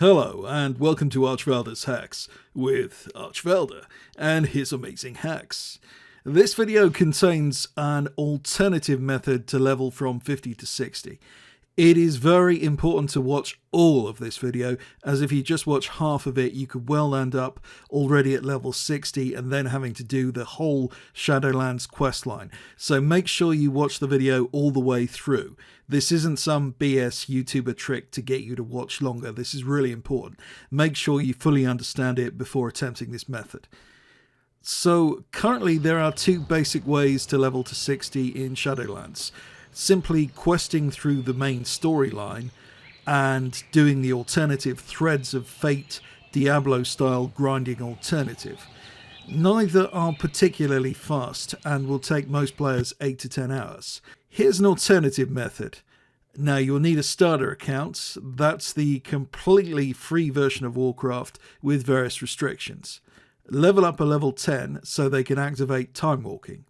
Hello and welcome to Archvelder's Hacks with Archvelder and his amazing hacks. This video contains an alternative method to level from 50 to 60. It is very important to watch all of this video, as if you just watch half of it you could well end up already at level 60 and then having to do the whole Shadowlands questline. So make sure you watch the video all the way through. This isn't some BS YouTuber trick to get you to watch longer. This is really important. Make sure you fully understand it before attempting this method. So currently there are two basic ways to level to 60 in Shadowlands. Simply questing through the main storyline and doing the alternative Threads of Fate Diablo style grinding alternative. Neither are particularly fast and will take most players 8 to 10 hours. Here's an alternative method. Now you'll need a starter account. That's the completely free version of Warcraft with various restrictions. Level up a level 10 so they can activate time walking.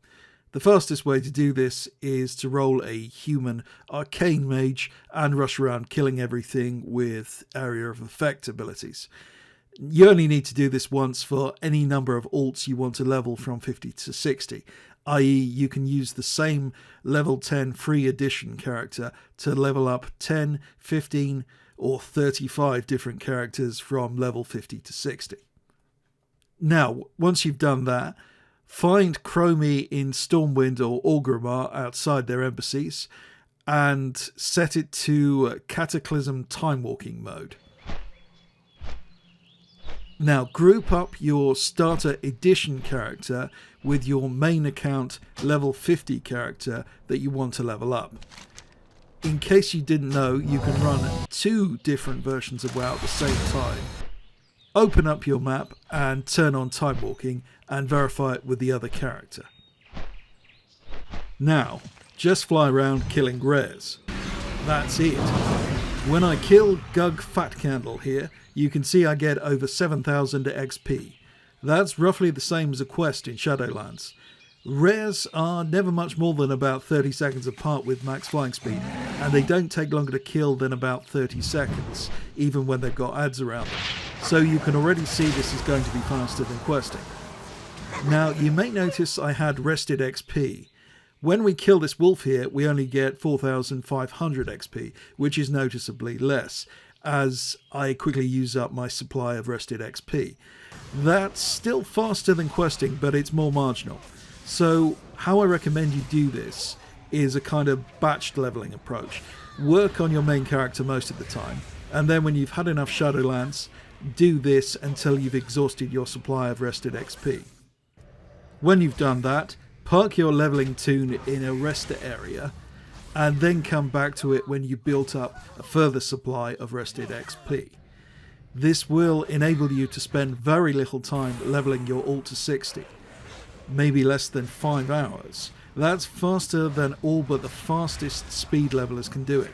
The fastest way to do this is to roll a human arcane mage and rush around killing everything with area of effect abilities. You only need to do this once for any number of alts you want to level from 50 to 60, i.e. you can use the same level 10 free edition character to level up 10, 15 or 35 different characters from level 50 to 60. Now, once you've done that, find Chromie in Stormwind or Orgrimmar outside their embassies and set it to Cataclysm Time Walking mode. Now group up your starter edition character with your main account level 50 character that you want to level up. In case you didn't know, you can run two different versions of WoW at the same time. Open up your map and turn on time walking and verify it with the other character. Now, just fly around killing rares. That's it. When I kill Gug Fat Candle here, you can see I get over 7,000 XP. That's roughly the same as a quest in Shadowlands. Rares are never much more than about 30 seconds apart with max flying speed, and they don't take longer to kill than about 30 seconds, even when they've got ads around them. So you can already see this is going to be faster than questing. Now you may notice I had rested XP. When we kill this wolf here, we only get 4,500 XP, which is noticeably less, as I quickly use up my supply of rested XP. That's still faster than questing, but it's more marginal. So how I recommend you do this is a kind of batched leveling approach. Work on your main character most of the time, and then when you've had enough Shadowlands, do this until you've exhausted your supply of rested XP. When you've done that, park your leveling toon in a rest area and then come back to it when you've built up a further supply of rested XP. This will enable you to spend very little time leveling your alt to 60, maybe less than 5 hours. That's faster than all but the fastest speed levelers can do it.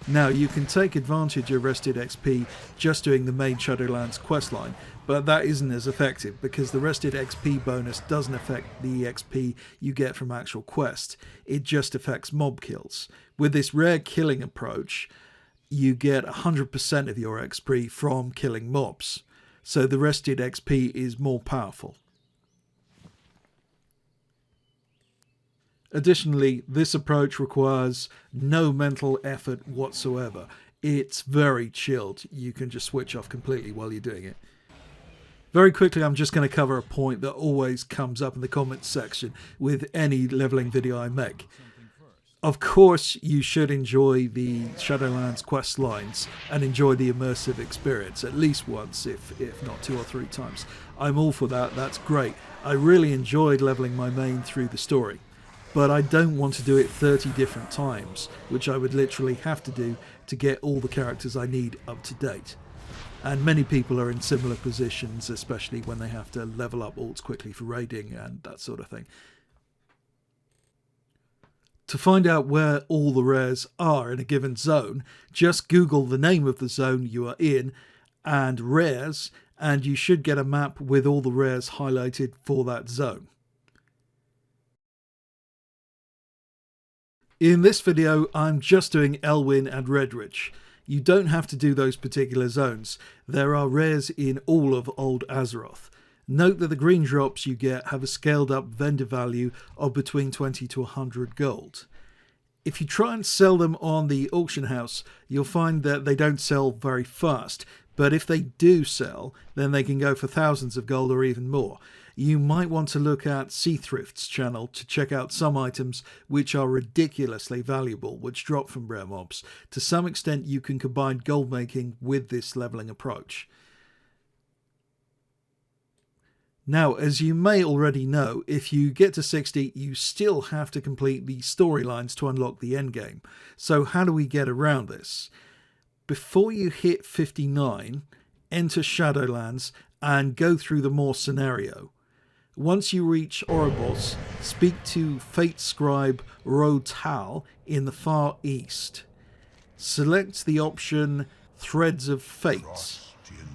Now you can take advantage of rested XP just doing the main Shadowlands questline, but that isn't as effective because the rested XP bonus doesn't affect the XP you get from actual quests, it just affects mob kills. With this rare killing approach, you get 100% of your XP from killing mobs, so the rested XP is more powerful. Additionally, this approach requires no mental effort whatsoever. It's very chilled. You can just switch off completely while you're doing it. Very quickly, I'm just going to cover a point that always comes up in the comments section with any leveling video I make. Of course, you should enjoy the Shadowlands quest lines and enjoy the immersive experience at least once, if not 2 or 3 times. I'm all for that. That's great. I really enjoyed leveling my main through the story. But I don't want to do it 30 different times, which I would literally have to do to get all the characters I need up to date. And many people are in similar positions, especially when they have to level up alts quickly for raiding and that sort of thing. To find out where all the rares are in a given zone, just Google the name of the zone you are in and rares, and you should get a map with all the rares highlighted for that zone. In this video, I'm just doing Elwyn and Redrich. You don't have to do those particular zones. There are rares in all of Old Azeroth. Note that the green drops you get have a scaled up vendor value of between 20 to 100 gold. If you try and sell them on the auction house, you'll find that they don't sell very fast, but if they do sell, then they can go for thousands of gold or even more. You might want to look at Seathrift's channel to check out some items which are ridiculously valuable, which drop from rare mobs. To some extent you can combine gold making with this leveling approach. Now, as you may already know, if you get to 60, you still have to complete the storylines to unlock the endgame. So how do we get around this? Before you hit 59, enter Shadowlands and go through the Maw scenario. Once you reach Oribos, speak to Fate Scribe Rotal in the far east. Select the option Threads of Fate.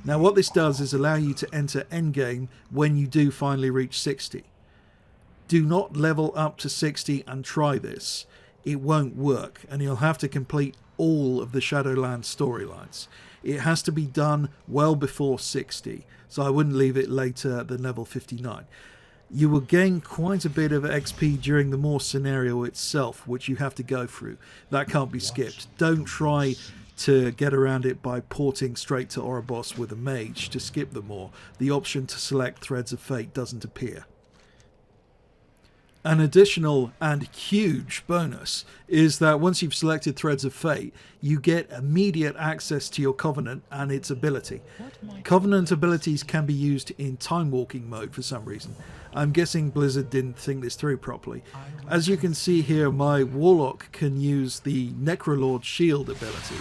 Now what this does is allow you to enter endgame when you do finally reach 60. Do not level up to 60 and try this. It won't work and you'll have to complete all of the Shadowlands storylines. It has to be done well before 60, so I wouldn't leave it later than level 59. You will gain quite a bit of XP during the Maw scenario itself, which you have to go through. That can't be skipped. Don't try to get around it by porting straight to Oribos with a mage to skip the Maw. The option to select Threads of Fate doesn't appear. An additional and huge bonus is that once you've selected Threads of Fate, you get immediate access to your Covenant and its ability. Covenant abilities can be used in time walking mode for some reason. I'm guessing Blizzard didn't think this through properly. As you can see here, my Warlock can use the Necrolord Shield ability,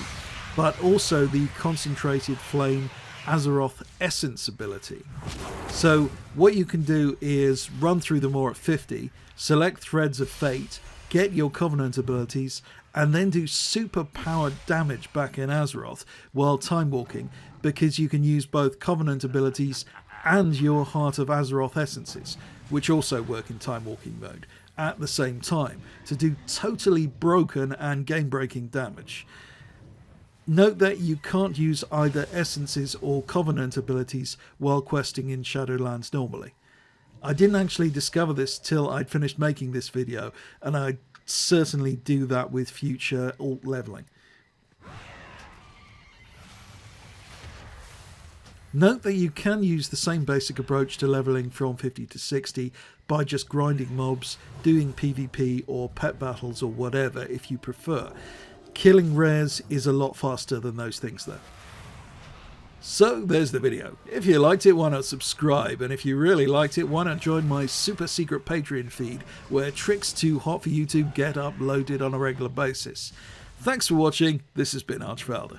but also the Concentrated Flame Azeroth Essence ability. So what you can do is run through them all at 50, select Threads of Fate, get your Covenant abilities, and then do super powered damage back in Azeroth while time walking, because you can use both Covenant abilities and your Heart of Azeroth Essences, which also work in time walking mode, at the same time, to do totally broken and game breaking damage. Note that you can't use either Essences or Covenant abilities while questing in Shadowlands normally. I didn't actually discover this till I'd finished making this video, and I'd certainly do that with future alt leveling. Note that you can use the same basic approach to leveling from 50 to 60 by just grinding mobs, doing PvP or pet battles or whatever if you prefer. Killing rares is a lot faster than those things though. So there's the video. If you liked it, why not subscribe? And if you really liked it, why not join my super secret Patreon feed where tricks too hot for you to get uploaded on a regular basis. Thanks for watching. This has been Archvalder.